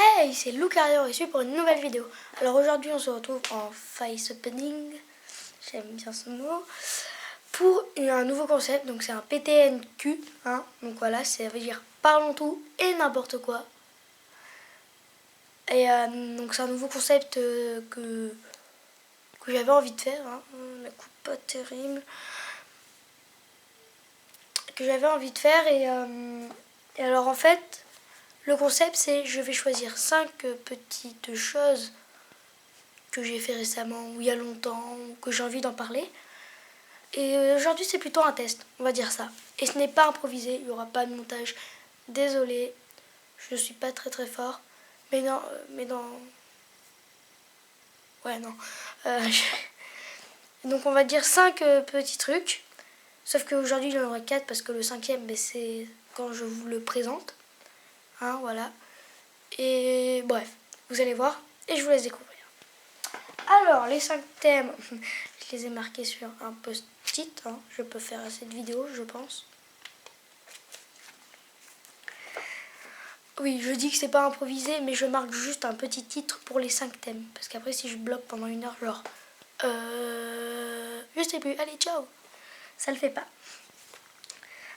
Hey, c'est Lou Carrière ici pour une nouvelle vidéo. Alors aujourd'hui on se retrouve en face opening, j'aime bien ce mot, pour un nouveau concept. Donc c'est un PTNQ, hein. Donc voilà, ça veut dire parlons tout et n'importe quoi. Et donc c'est un nouveau concept que j'avais envie de faire, hein. La coupe pas terrible. Que j'avais envie de faire et alors en fait... Le concept, c'est je vais choisir 5 petites choses que j'ai fait récemment, ou il y a longtemps, ou que j'ai envie d'en parler. Et aujourd'hui, c'est plutôt un test, on va dire ça. Et ce n'est pas improvisé, il n'y aura pas de montage. Désolée, je ne suis pas très fort. Mais non, Ouais, non. Donc on va dire 5 petits trucs. Sauf qu'aujourd'hui, il y en aura 4 parce que le 5e, c'est quand je vous le présente. Hein, voilà. Et bref, vous allez voir et je vous laisse découvrir. Alors, les 5 thèmes, je les ai marqués sur un post-it. Hein. Je peux faire cette vidéo, je pense. Oui, je dis que c'est pas improvisé, mais je marque juste un petit titre pour les 5 thèmes. Parce qu'après, si je bloque pendant 1 heure, genre... je sais plus, allez, ciao. Ça le fait pas.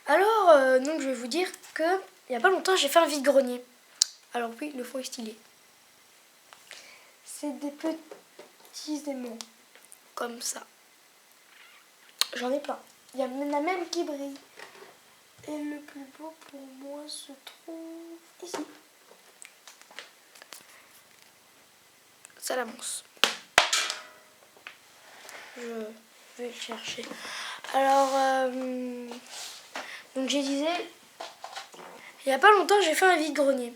Alors, donc je vais vous dire que il y a pas longtemps, j'ai fait un vide-grenier. Alors oui, le fond est stylé. C'est des petits aimants. Comme ça. J'en ai plein. Il y en a même qui brillent. Et le plus beau pour moi se trouve ici. Salamence. Je vais le chercher. Alors, donc je disais, il n'y a pas longtemps, j'ai fait un vide-grenier.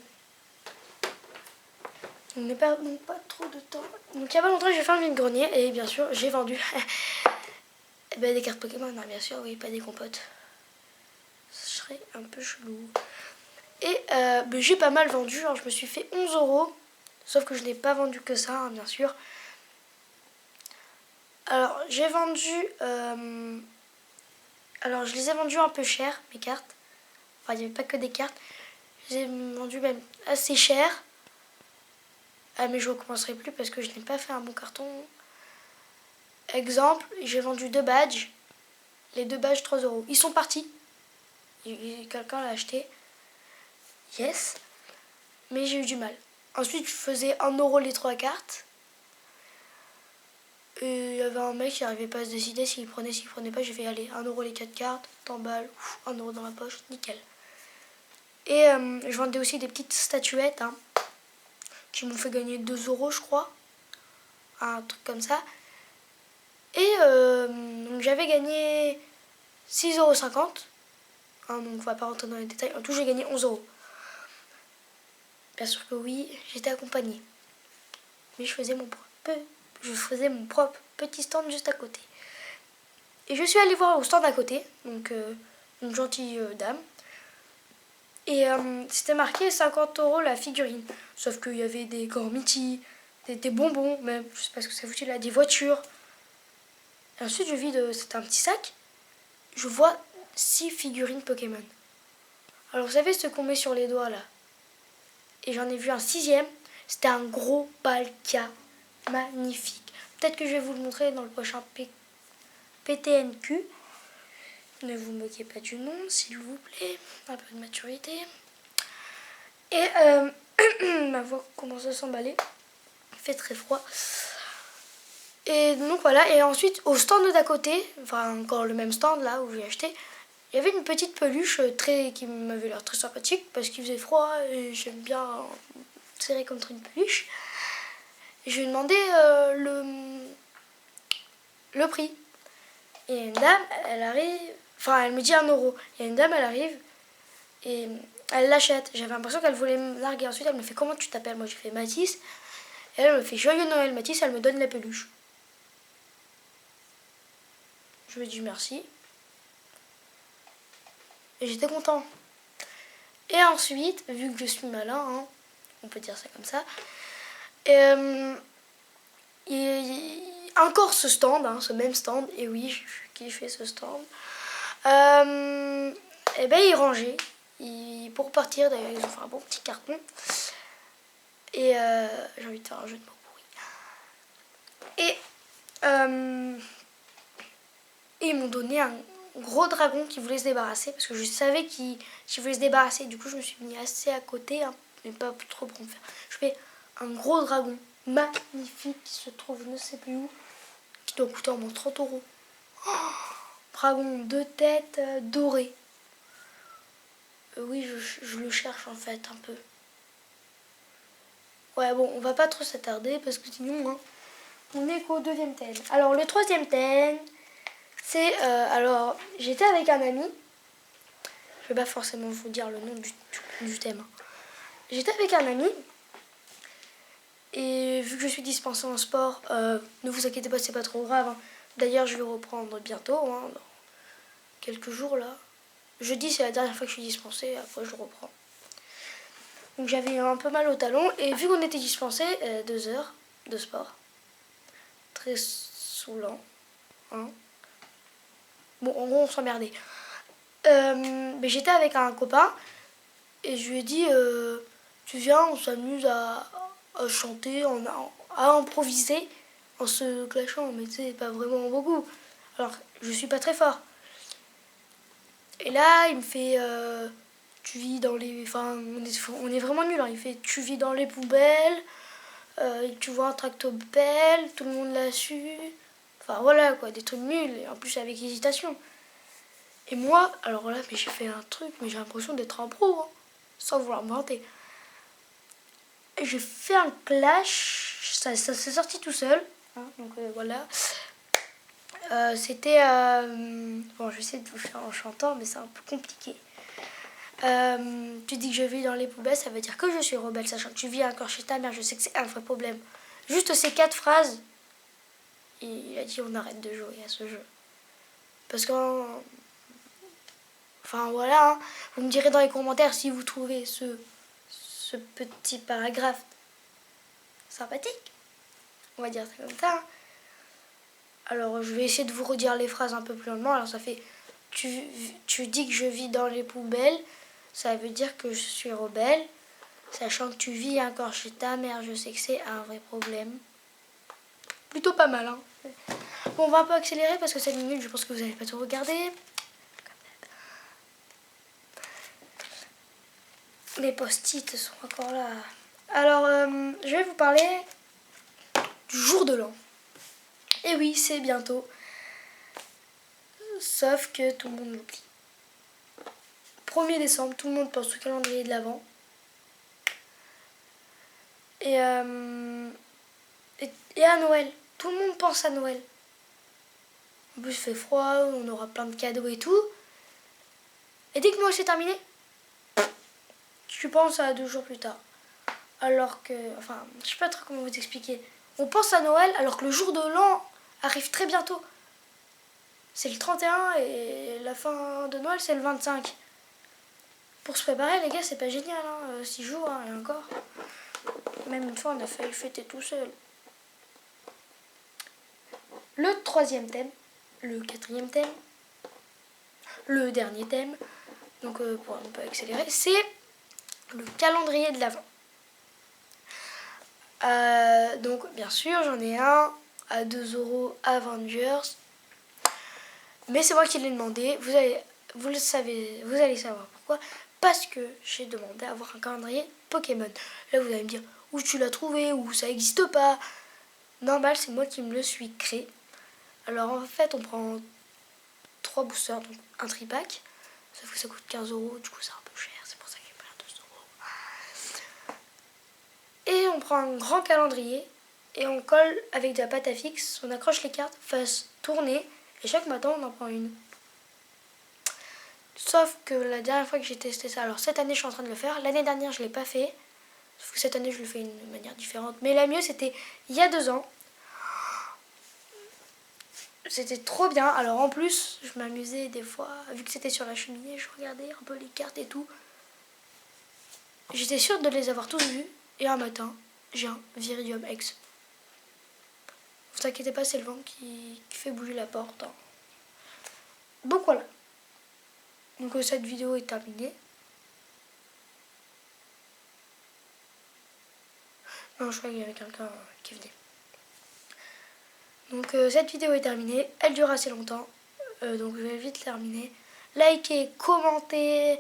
On n'est pas trop de temps. Donc il n'y a pas longtemps, j'ai fait un vide-grenier et bien sûr, j'ai vendu des cartes Pokémon. Non, bien sûr, oui, pas des compotes. Ce serait un peu chelou. Et j'ai pas mal vendu, alors je me suis fait 11 €. Sauf que je n'ai pas vendu que ça, hein, bien sûr. Alors j'ai vendu... alors je les ai vendus un peu cher, mes cartes. Enfin, il n'y avait pas que des cartes. Je les ai vendus même assez cher. Ah, mais je ne recommencerai plus parce que je n'ai pas fait un bon carton. Exemple, j'ai vendu 2 badges. Les 2 badges, 3 €. Ils sont partis. Quelqu'un l'a acheté. Yes. Mais j'ai eu du mal. Ensuite, je faisais 1 € les 3 cartes. Et il y avait un mec qui n'arrivait pas à se décider s'il prenait pas. J'ai fait aller 1 € les 4 cartes, tant balles, 1 € dans ma poche, nickel. Et je vendais aussi des petites statuettes, hein, qui m'ont fait gagner 2 € je crois. Un truc comme ça. Et donc j'avais gagné 6,50 €. Hein, donc on va pas rentrer dans les détails. En tout, j'ai gagné 11 €. Bien sûr que oui, j'étais accompagnée. Mais je faisais mon propre petit stand juste à côté. Et je suis allée voir au stand à côté, donc une gentille dame. Et c'était marqué 50 € la figurine. Sauf qu'il y avait des Gormiti, des bonbons, même, je sais pas ce que ça foutait là, des voitures. Et ensuite je vide, c'était un petit sac, je vois 6 figurines Pokémon. Alors vous savez ce qu'on met sur les doigts là? Et j'en ai vu un 6e, c'était un gros Palkia, magnifique. Peut-être que je vais vous le montrer dans le prochain PTNQ. Ne vous moquez pas du nom, s'il vous plaît. Un peu de maturité. Et ma voix commence à s'emballer. Il fait très froid. Et donc voilà. Et ensuite, au stand d'à côté, enfin encore le même stand là où j'ai acheté, il y avait une petite peluche qui m'avait l'air très sympathique parce qu'il faisait froid et j'aime bien serrer contre une peluche. Et je lui ai demandé le prix. Et une dame, elle arrive, enfin elle me dit 1 €. Et une dame, elle arrive et elle l'achète. J'avais l'impression qu'elle voulait me larguer. Ensuite, elle me fait comment tu t'appelles? Moi, j'ai fait Mathis. Et elle me fait joyeux Noël Mathis. Elle me donne la peluche. Je lui ai dit merci. Et j'étais content. Et ensuite, vu que je suis malin, hein, on peut dire ça comme ça, encore ce stand, hein, ce même stand, et oui, je kiffais ce stand. Et ben ils rangeaient. Pour partir, d'ailleurs, ils ont fait un bon petit carton. Et j'ai envie de faire un jeu de mots pourri. Et ils m'ont donné un gros dragon qui voulait se débarrasser, parce que je savais qu'il voulait se débarrasser. Du coup, je me suis mis assez à côté, hein, mais pas trop pour me faire. Je fais un gros dragon magnifique qui se trouve je ne sais plus où, qui doit coûter au moins 30 euros. Oh, dragon 2 têtes doré. Oui, je le cherche en fait un peu. Ouais, bon, on va pas trop s'attarder parce que sinon, hein, on est qu'au deuxième thème. Alors, le troisième thème, c'est... alors, j'étais avec un ami. Je vais pas forcément vous dire le nom du thème. J'étais avec un ami. Et vu que je suis dispensée en sport, ne vous inquiétez pas, c'est pas trop grave. Hein. D'ailleurs, je vais reprendre bientôt, hein, dans quelques jours là. Jeudi, c'est la dernière fois que je suis dispensée, après je reprends. Donc j'avais un peu mal au talon, et vu qu'on était dispensé 2 heures de sport, très saoulant, hein. Bon, en gros, on s'emmerdait. Mais j'étais avec un copain, et je lui ai dit, tu viens, on s'amuse à chanter, à improviser, en se clashant, mais tu sais, pas vraiment beaucoup. Alors, je suis pas très fort. Et là, il me fait, tu vis dans les... Enfin, on est vraiment nuls, hein. Il fait, tu vis dans les poubelles, tu vois un tractopelle, tout le monde l'a su. Enfin, voilà, quoi, des trucs nuls, et en plus avec hésitation. Et moi, alors là, mais j'ai fait un truc, mais j'ai l'impression d'être un pro, hein, sans vouloir me vanter. Et j'ai fait un clash, ça s'est sorti tout seul, hein, donc voilà. C'était... bon, je vais essayer de vous faire en chantant, mais c'est un peu compliqué. Tu dis que je vis dans les poubelles, ça veut dire que je suis rebelle, sachant que tu vis encore chez ta mère, je sais que c'est un vrai problème. Juste ces 4 phrases, il a dit on arrête de jouer à ce jeu. Parce que... Enfin voilà, hein, vous me direz dans les commentaires si vous trouvez ce petit paragraphe sympathique. On va dire ça comme ça. Hein. Alors je vais essayer de vous redire les phrases un peu plus lentement. Alors ça fait tu dis que je vis dans les poubelles, ça veut dire que je suis rebelle. Sachant que tu vis encore chez ta mère, je sais que c'est un vrai problème. Plutôt pas mal, hein. Bon, on va un peu accélérer parce que 7 minutes, je pense que vous n'allez pas tout regarder. Mes post-it sont encore là. Alors, je vais vous parler du jour de l'an. Et oui, c'est bientôt. Sauf que tout le monde l'oublie. 1er décembre, tout le monde pense au calendrier de l'Avent. Et à Noël. Tout le monde pense à Noël. En plus, il fait froid, on aura plein de cadeaux et tout. Et dès que Noël c'est terminé, tu penses à 2 jours plus tard. Alors que, enfin, je sais pas trop comment vous expliquer. On pense à Noël alors que le jour de l'an arrive très bientôt. C'est le 31 et la fin de Noël c'est le 25. Pour se préparer, les gars, c'est pas génial, hein. 6 jours, hein, et encore. Même une fois, on a failli fêter tout seul. Le 3e thème, le 4e thème, le dernier thème, donc pour un peu accélérer, c'est le calendrier de l'Avent. Donc bien sûr j'en ai un à 2 euros Avengers, mais c'est moi qui l'ai demandé. Vous allez savoir pourquoi. Parce que j'ai demandé à avoir un calendrier Pokémon. Là vous allez me dire où tu l'as trouvé, ou ça n'existe pas. Normal, c'est moi qui me le suis créé. Alors en fait on prend 3 boosters, donc un tripack, sauf que ça coûte 15 euros, du coup c'est un peu cher, c'est pour ça qu'il est pas à 2 euros. Et on prend un grand calendrier et on colle avec de la pâte à fixe, on accroche les cartes face tournée et chaque matin on en prend une. Sauf que la dernière fois que j'ai testé ça, alors cette année je suis en train de le faire, l'année dernière je ne l'ai pas fait, sauf que cette année je le fais d'une manière différente. Mais la mieux c'était il y a 2 ans. C'était trop bien. Alors en plus, je m'amusais des fois, vu que c'était sur la cheminée, je regardais un peu les cartes et tout. J'étais sûre de les avoir tous vus. Et un matin, j'ai un Viridium X. Vous inquiétez pas, c'est le vent qui fait bouger la porte. Hein. Donc voilà. Donc cette vidéo est terminée. Non, je crois qu'il y avait quelqu'un qui venait. Donc cette vidéo est terminée. Elle dure assez longtemps. Donc je vais vite terminer. Likez, commentez.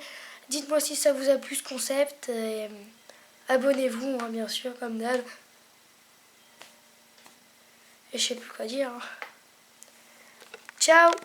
Dites-moi si ça vous a plu ce concept. Et, abonnez-vous, hein, bien sûr, comme d'hab. Et je sais plus quoi dire. Hein. Ciao!